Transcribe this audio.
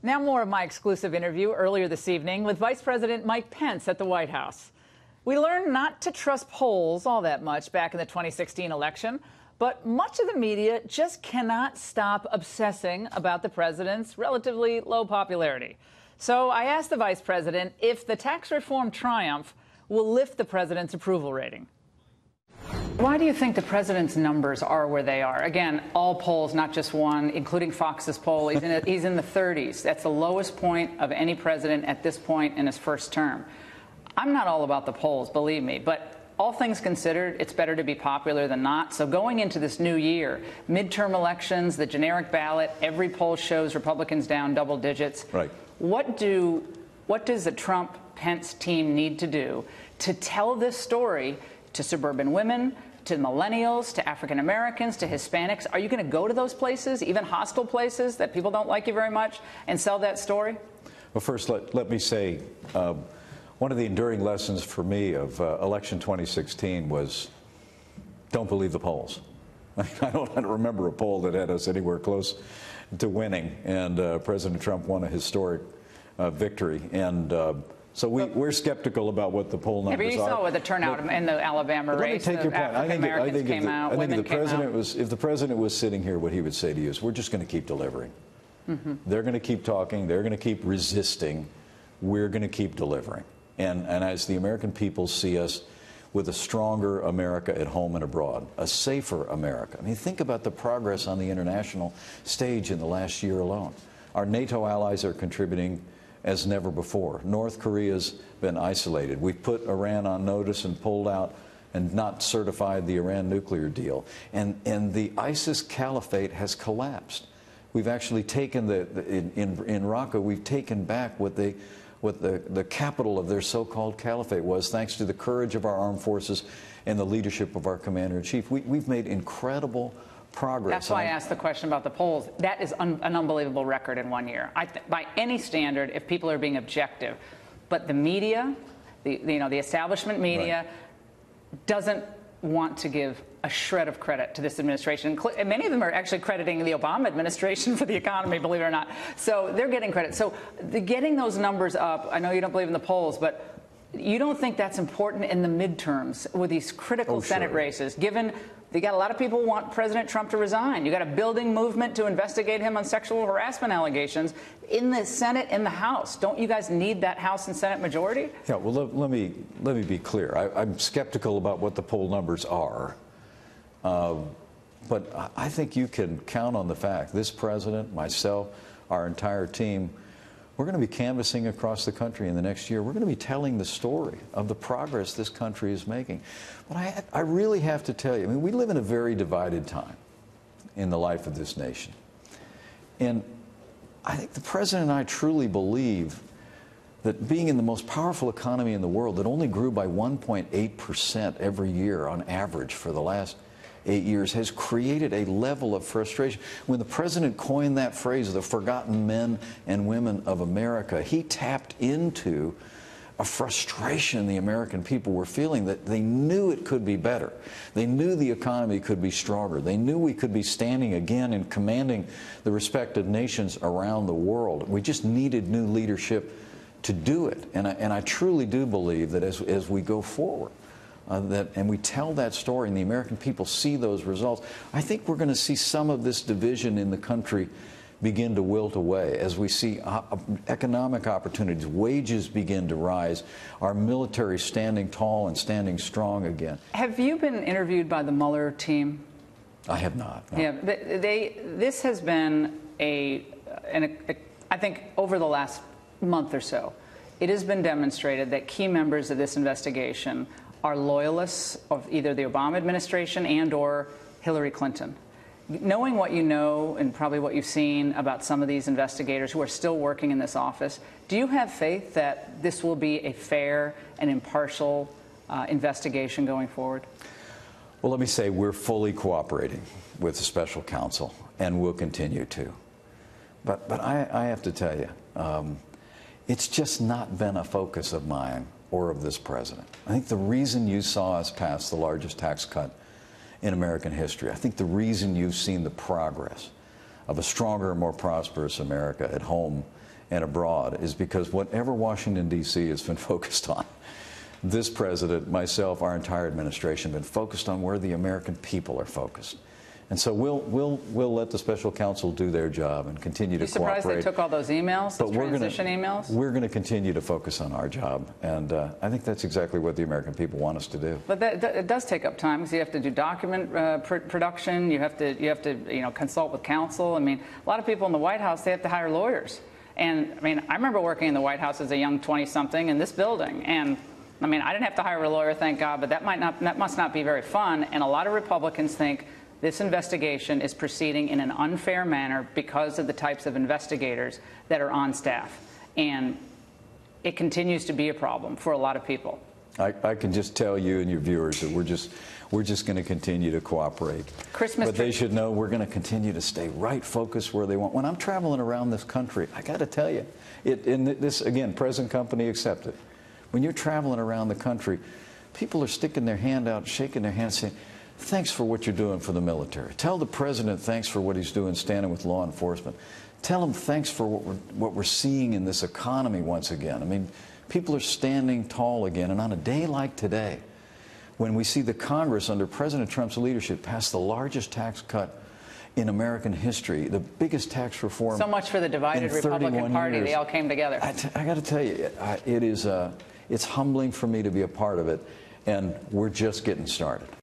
Now more of my exclusive interview earlier this evening with Vice President Mike Pence at the White House. We learned not to trust polls all that much back in the 2016 election, but much of the media just cannot stop obsessing about the president's relatively low popularity. So I asked the vice president if the tax reform triumph will lift the president's approval rating. Why do you think the president's numbers are where they are? Again, all polls, not just one, including Fox's poll, he's in the 30s. That's the lowest point of any president at this point in his first term. I'm not all about the polls, believe me, but all things considered, it's better to be popular than not. So going into this new year, midterm elections, the generic ballot, every poll shows Republicans down double digits. Right. What does the Trump-Pence team need to do to tell this story to suburban women, to millennials, to African Americans, to Hispanics? Are you going to go to those places, even hostile places that people don't like you very much, and sell that story? Well, first, let me say, one of the enduring lessons for me of election 2016 was don't believe the polls. I don't remember a poll that had us anywhere close to winning, and President Trump won a historic victory. And so we're skeptical about what the poll numbers are. You saw with the turnout in the Alabama race. Let me take your point. I think if the president was sitting here, what he would say to you is, we're just going to keep delivering. Mm-hmm. They're going to keep talking. They're going to keep resisting. We're going to keep delivering. And as the American people see us with a stronger America at home and abroad, a safer America. I mean, think about the progress on the international stage in the last year alone. Our NATO allies are contributing as never before. North Korea's been isolated. We've put Iran on notice and pulled out and not certified the Iran nuclear deal. And the ISIS caliphate has collapsed. We've actually taken in Raqqa, we've taken back what the capital of their so-called caliphate was, thanks to the courage of our armed forces and the leadership of our commander-in-chief. We've made incredible progress. That's why I asked the question about the polls. That is an unbelievable record in 1 year. By any standard, if people are being objective. But the media, the establishment media, doesn't want to give a shred of credit to this administration. And many of them are actually crediting the Obama administration for the economy, believe it or not. So they're getting credit. So getting those numbers up, I know you don't believe in the polls, but you don't think that's important in the midterms with these critical Senate races, given you got a lot of people who want President Trump to resign. You got a building movement to investigate him on sexual harassment allegations in the Senate and the House. Don't you guys need that House and Senate majority? Yeah, well, let me be clear. I'm skeptical about what the poll numbers are. But I think you can count on the fact this president, myself, our entire team, we're going to be canvassing across the country in the next year. We're going to be telling the story of the progress this country is making. But I really have to tell you, I mean, we live in a very divided time in the life of this nation. And I think the president and I truly believe that being in the most powerful economy in the world that only grew by 1.8% every year on average for the last 8 years has created a level of frustration. When the president coined that phrase, the forgotten men and women of America, he tapped into a frustration the American people were feeling, that they knew it could be better. They knew the economy could be stronger. They knew we could be standing again and commanding the respect of nations around the world. We just needed new leadership to do it. And I truly do believe that as we go forward, and we tell that story and the American people see those results, I think we're going to see some of this division in the country begin to wilt away as we see economic opportunities, wages begin to rise, our military standing tall and standing strong again. Have you been interviewed by the Mueller team? I have not. No. Yeah, this has been I think over the last month or so, it has been demonstrated that key members of this investigation are loyalists of either the Obama administration and or Hillary Clinton. Knowing what you know and probably what you've seen about some of these investigators who are still working in this office, do you have faith that this will be a fair and impartial investigation going forward? Well, let me say we're fully cooperating with the special counsel, and we'll continue to. But I have to tell you, it's just not been a focus of mine or of this president. I think the reason you saw us pass the largest tax cut in American history, I think the reason you've seen the progress of a stronger and more prosperous America at home and abroad is because whatever Washington, D.C. has been focused on, this president, myself, our entire administration have been focused on where the American people are focused. And so we'll let the special counsel do their job and continue to cooperate. You surprised they took all those emails, those transition emails? We're going to continue to focus on our job, and I think that's exactly what the American people want us to do. But it does take up time because you have to do document production. You have to consult with counsel. I mean, a lot of people in the White House, they have to hire lawyers. And I mean, I remember working in the White House as a young 20-something in this building, and I mean, I didn't have to hire a lawyer, thank God, but that must not be very fun. And a lot of Republicans think this investigation is proceeding in an unfair manner because of the types of investigators that are on staff. And it continues to be a problem for a lot of people. I can just tell you and your viewers that we're just going to continue to cooperate. But they should know we're going to continue to stay right focused where they want. When I'm traveling around this country, I got to tell you, in this, again, present company accepted, when you're traveling around the country, people are sticking their hand out, shaking their hand, saying, thanks for what you're doing for the military. Tell the president thanks for what he's doing standing with law enforcement. Tell him thanks for what we're seeing in this economy once again. I mean, people are standing tall again. And on a day like today, when we see the Congress under President Trump's leadership pass the largest tax cut in American history, the biggest tax reform. So much for the divided Republican Party. They all came together. I got to tell you, it's humbling for me to be a part of it, and we're just getting started.